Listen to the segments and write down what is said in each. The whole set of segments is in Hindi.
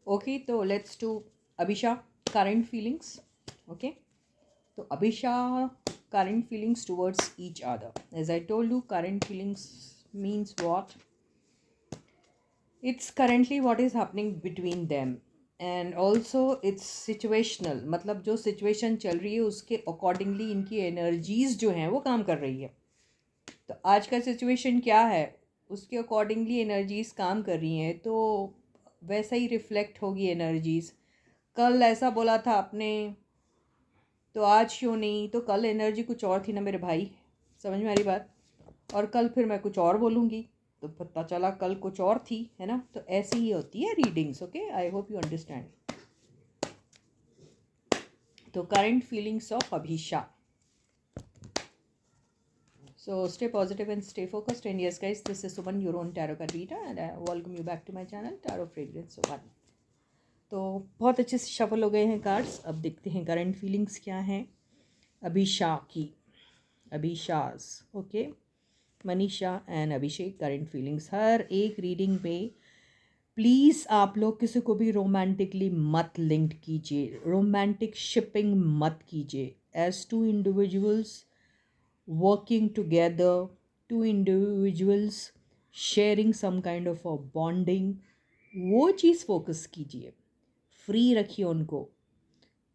Okay, so let's do Abhisha current feelings. Okay, so Abhisha current feelings towards each other. As I told you, current feelings means what? It's currently what is happening between them. And also it's situational. मतलब जो situation चल रही है उसके accordingly इनकी energies जो हैं वो काम कर रही है. तो आज का सिचुएशन क्या है उसके अकॉर्डिंगली एनर्जीज काम कर रही हैं तो वैसा ही रिफ्लेक्ट होगी एनर्जीज. कल ऐसा बोला था आपने तो आज क्यों नहीं, तो कल एनर्जी कुछ और थी ना मेरे भाई. समझ में आ रही बात. और कल फिर मैं कुछ और बोलूँगी तो पता चला कल कुछ और थी, है ना. तो ऐसी ही होती है readings. Okay, I hope you understand. तो current feelings of Abhisha. So stay positive and stay focused. And yes, guys, this is Suman, your own tarot card reader, and I welcome you back to my channel, Tarot Fragrance One. तो बहुत अच्छे से शफल हो गए हैं कार्ड्स. अब देखते हैं करंट फीलिंग्स क्या हैं अभिषा की. अभिशास. Okay, Manisha and Abhishek current feelings. हर एक रीडिंग पे प्लीज़ आप लोग किसी को भी रोमांटिकली मत लिंक कीजिए, रोमांटिक शिपिंग मत कीजिए. As two individuals working together, two individuals sharing some kind of a bonding, वो चीज़ फोकस कीजिए. फ्री रखिए उनको,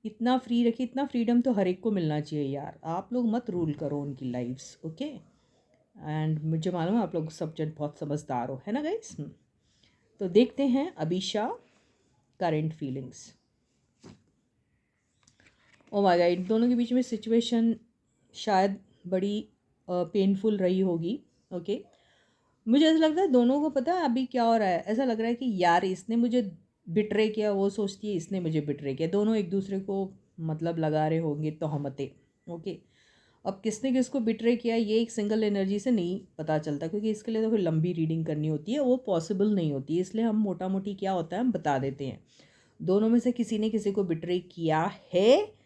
इतना फ्री रखिए. इतना फ्रीडम तो हर एक को मिलना चाहिए यार. आप लोग मत रूल करो उनकी लाइफ्स. ओके, एंड मुझे मालूम है आप लोग सब जन बहुत समझदार हो, है ना गाइस. तो देखते हैं Abhisha current feelings. Oh my god, इन दोनों के बीच में सिचुएशन शायद बड़ी पेनफुल रही होगी. ओके, मुझे ऐसा लगता है दोनों को पता है अभी क्या हो रहा है. ऐसा लग रहा है कि यार इसने मुझे बिट्रे किया, वो सोचती है इसने मुझे बिट्रे किया. दोनों एक दूसरे को मतलब लगा रहे होंगे तोहमतें. ओके, अब किसने किसको बिट्रे किया ये एक सिंगल एनर्जी से नहीं पता चलता, क्योंकि इसके लिए तो फिर लंबी रीडिंग करनी होती है, वो पॉसिबल नहीं होती है. इसलिए हम मोटा मोटी क्या होता है हम बता देते हैं. दोनों में से किसी ने किसी को बिट्रे किया है,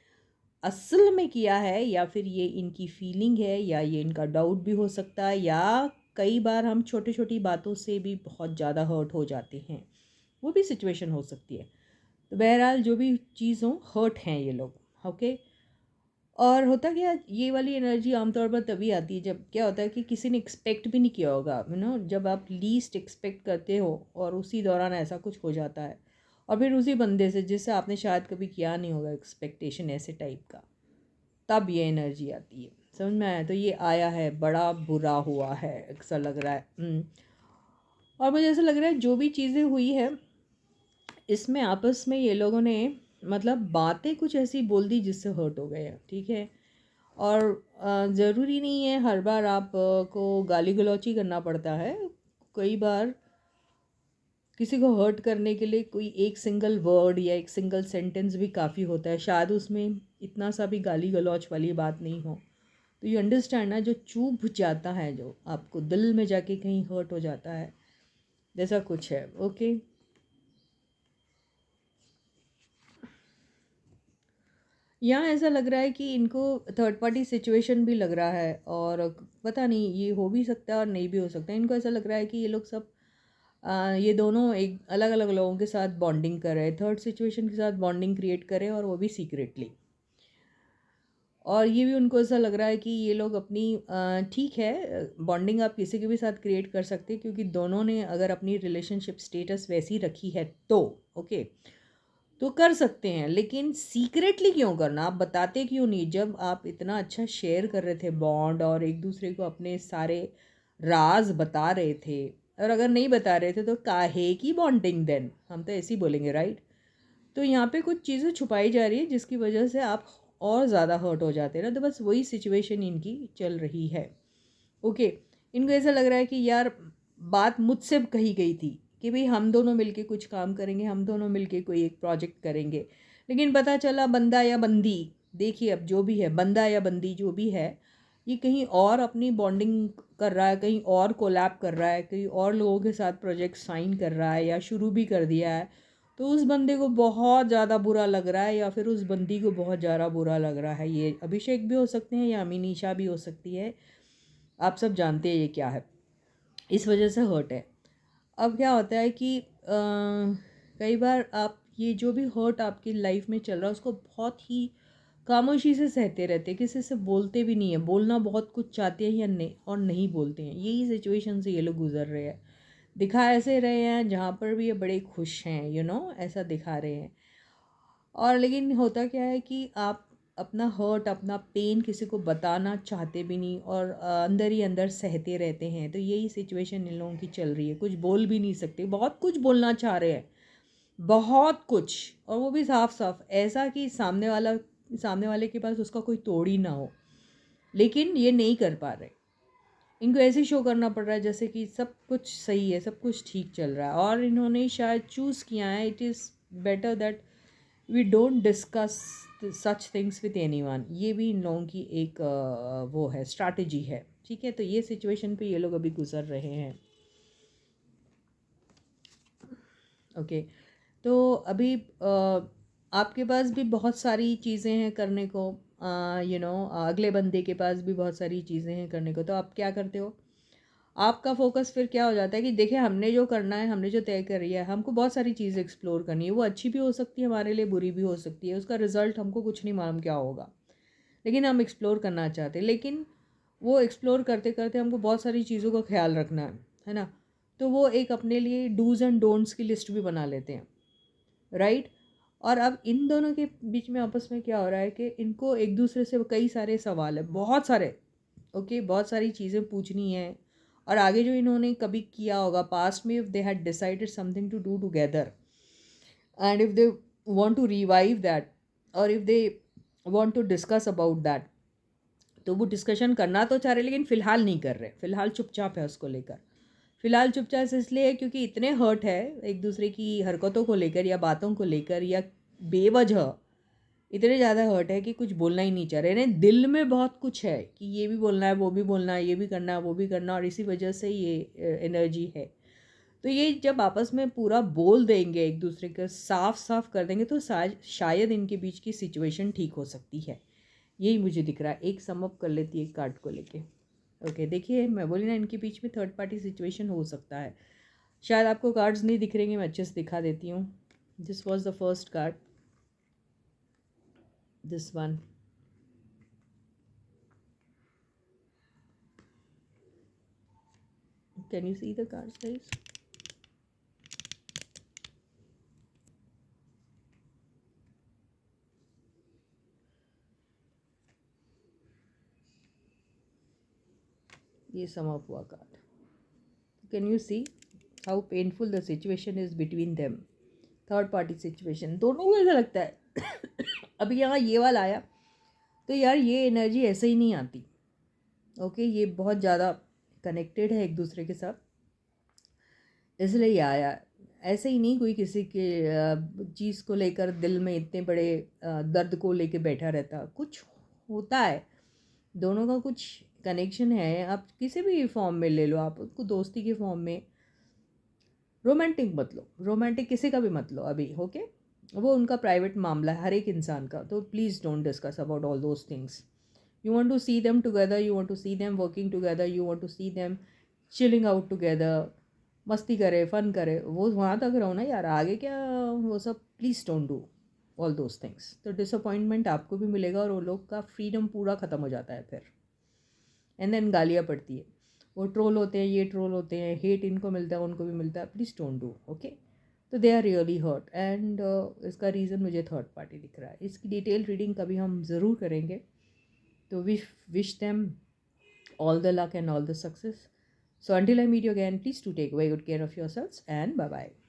असल में किया है, या फिर ये इनकी फीलिंग है, या ये इनका डाउट भी हो सकता है, या कई बार हम छोटी छोटी बातों से भी बहुत ज़्यादा हर्ट हो जाते हैं. वो भी सिचुएशन हो सकती है. तो बहरहाल जो भी चीज़ हो, हर्ट हैं ये लोग. ओके, और होता क्या, ये वाली एनर्जी आमतौर पर तभी आती है जब क्या होता है कि किसी ने एक्सपेक्ट भी नहीं किया होगा. जब आप लीस्ट एक्सपेक्ट करते हो और उसी दौरान ऐसा कुछ हो जाता है, और फिर उसी बंदे से जिससे आपने शायद कभी किया नहीं होगा एक्सपेक्टेशन ऐसे टाइप का, तब ये एनर्जी आती है. समझ में आया. तो ये आया है, बड़ा बुरा हुआ है ऐसा लग रहा है. और मुझे ऐसा लग रहा है जो भी चीज़ें हुई है इसमें आपस में ये लोगों ने मतलब बातें कुछ ऐसी बोल दी जिससे हर्ट हो गए हैं. ठीक है, और ज़रूरी नहीं है हर बार आप को गाली गलौच ही करना पड़ता है. कई बार किसी को हर्ट करने के लिए कोई एक सिंगल वर्ड या एक सिंगल सेंटेंस भी काफ़ी होता है. शायद उसमें इतना सा भी गाली गलौच वाली बात नहीं हो. तो यू अंडरस्टैंड ना, जो चुभ जाता है, जो आपको दिल में जाके कहीं हर्ट हो जाता है, जैसा कुछ है. ओके, यहाँ ऐसा लग रहा है कि इनको थर्ड पार्टी सिचुएशन भी लग रहा है, और पता नहीं ये हो भी सकता है और नहीं भी हो सकता है. इनको ऐसा लग रहा है कि ये लोग सब ये दोनों एक अलग अलग लोगों के साथ बॉन्डिंग कर रहे हैं, थर्ड सिचुएशन के साथ बॉन्डिंग क्रिएट करें, और वो भी सीक्रेटली. और ये भी उनको ऐसा लग रहा है कि ये लोग अपनी ठीक है, बॉन्डिंग आप किसी के भी साथ क्रिएट कर सकते हैं, क्योंकि दोनों ने अगर अपनी रिलेशनशिप स्टेटस वैसी रखी है तो ओके, तो कर सकते हैं. लेकिन सीक्रेटली क्यों करना, आप बताते क्यों नहीं जब आप इतना अच्छा शेयर कर रहे थे बॉन्ड, और एक दूसरे को अपने सारे राज बता रहे थे. और अगर नहीं बता रहे थे तो काहे की बॉन्डिंग देन, हम तो ऐसे ही बोलेंगे राइट. तो यहाँ पे कुछ चीज़ें छुपाई जा रही है जिसकी वजह से आप और ज़्यादा हर्ट हो जाते हैं ना. तो बस वही सिचुएशन इनकी चल रही है. ओके, इनको ऐसा लग रहा है कि यार बात मुझसे कही गई थी कि भाई हम दोनों मिलके कुछ काम करेंगे, हम दोनों मिलके कोई एक प्रोजेक्ट करेंगे. लेकिन पता चला बंदा या बंदी, देखिए अब जो भी है, बंदा या बंदी जो भी है, ये कहीं और अपनी बॉन्डिंग कर रहा है, कहीं और कोलैब कर रहा है, कहीं और लोगों के साथ प्रोजेक्ट साइन कर रहा है या शुरू भी कर दिया है. तो उस बंदे को बहुत ज़्यादा बुरा लग रहा है, या फिर उस बंदी को बहुत ज़्यादा बुरा लग रहा है. ये अभिषेक भी हो सकते हैं या अमीनिशा भी हो सकती है, आप सब जानते हैं ये क्या है. इस वजह से हर्ट है. अब क्या होता है कि कई बार आप ये जो भी हर्ट आपकी लाइफ में चल रहा है उसको बहुत ही खामोशी से सहते रहते हैं, किसी से बोलते भी नहीं है, बोलना बहुत कुछ चाहते हैं या नहीं और नहीं बोलते हैं। यही सिचुएशन से ये लोग गुजर रहे हैं। दिखा ऐसे रहे हैं जहाँ पर भी ये बड़े खुश हैं, ऐसा दिखा रहे हैं। और लेकिन होता क्या है कि आप अपना हर्ट, अपना पेन किसी को बताना चाहते भी नहीं और अंदर ही अंदर सहते रहते हैं। तो यही सिचुएशन इन लोगों की चल रही है, कुछ बोल भी नहीं सकते, बहुत कुछ बोलना चाह रहे हैं, बहुत कुछ, और वो भी साफ साफ ऐसा कि सामने वाले के पास उसका कोई तोड़ ही ना हो, लेकिन ये नहीं कर पा रहे। इनको ऐसे शो करना पड़ रहा है जैसे कि सब कुछ सही है, सब कुछ ठीक चल रहा है, और इन्होंने शायद चूज़ किया है it is better that we don't discuss such things with anyone. ये भी इन लोगों की एक वो है, स्ट्रैटेजी है। ठीक है, तो ये सिचुएशन पे ये लोग अभी गुजर रहे हैं। ओके, तो अभी आपके पास भी बहुत सारी चीज़ें हैं करने को, अगले बंदे के पास भी बहुत सारी चीज़ें हैं करने को। तो आप क्या करते हो, आपका फोकस फिर क्या हो जाता है कि देखिए हमने जो करना है, हमने जो तय करी है, हमको बहुत सारी चीज़ें एक्सप्लोर करनी है। वो अच्छी भी हो सकती है हमारे लिए, बुरी भी हो सकती है, उसका रिज़ल्ट हमको कुछ नहीं मालूम क्या होगा, लेकिन हम एक्सप्लोर करना चाहते हैं। लेकिन वो एक्सप्लोर करते करते हमको बहुत सारी चीज़ों का ख्याल रखना है ना। तो वो एक अपने लिए डूज़ एंड डोंट्स की लिस्ट भी बना लेते हैं, राइट। और अब इन दोनों के बीच में आपस में क्या हो रहा है कि इनको एक दूसरे से कई सारे सवाल है, बहुत सारे, ओके, बहुत सारी चीज़ें पूछनी है। और आगे जो इन्होंने कभी किया होगा पास्ट में, if they had decided something to do together and if they want to revive that, और if they want to discuss about that, तो वो डिस्कशन करना तो चाह रहे लेकिन फ़िलहाल नहीं कर रहे, फ़िलहाल चुपचाप है उसको लेकर। फ़िलहाल चुपचाप इसलिए है क्योंकि इतने हर्ट है एक दूसरे की हरकतों को लेकर या बातों को लेकर, या बेवजह इतने ज़्यादा हर्ट है कि कुछ बोलना ही नहीं चाह रहे। इन्हें दिल में बहुत कुछ है कि ये भी बोलना है, वो भी बोलना है, ये भी करना है, वो भी करना है, और इसी वजह से ये एनर्जी है। तो ये जब आपस में पूरा बोल देंगे, एक दूसरे को साफ साफ कर देंगे, तो शायद इनके बीच की सिचुएशन ठीक हो सकती है। यही मुझे दिख रहा है। एक सम अप कर लेती है एक कार्ड को लेके। ओके, देखिए मैं बोली ना, इनके बीच में थर्ड पार्टी सिचुएशन हो सकता है। शायद आपको कार्ड्स नहीं दिख रहेंगे, मैं अच्छे से दिखा देती हूँ। This was the first card, this one, can you see the cards guys? ये सम अप हुआ card. Can you see how painful the situation is between them, third party situation. दोनों को ऐसा लगता है अभी यहाँ ये वाला आया तो यार ये एनर्जी ऐसे ही नहीं आती। ओके, ये बहुत ज़्यादा कनेक्टेड है एक दूसरे के साथ, इसलिए ये आया। ऐसे ही नहीं कोई किसी के चीज़ को लेकर दिल में इतने बड़े दर्द को लेके बैठा रहता, कुछ होता है, दोनों का कुछ कनेक्शन है। आप किसी भी फॉर्म में ले लो, आप उसको दोस्ती के फॉर्म में, रोमांटिक मत लो, रोमांटिक किसी का भी मत लो अभी, ओके। वो उनका प्राइवेट मामला है हर एक इंसान का, तो please don't discuss about all those things. You want to see them together, you want to see them working together, you want to see them chilling out together, मस्ती करे, फन करे, वो वहाँ तक रहो ना यार, आगे क्या वो सब। Please don't do all those things. तो डिसअपॉइंटमेंट आपको भी मिलेगा और वो लोग का फ्रीडम पूरा ख़त्म हो जाता है फिर। एंड देन गालियाँ पड़ती है, वो ट्रोल होते हैं, ये ट्रोल होते हैं, हेट इनको मिलता है, उनको भी मिलता है। Please don't do, okay. तो they are really hurt and इसका रीज़न मुझे थर्ड पार्टी दिख रहा है। इसकी डिटेल रीडिंग कभी हम ज़रूर करेंगे। तो wish them all the luck and all the success. So until I meet you again, please do take very good care of yourselves and bye bye.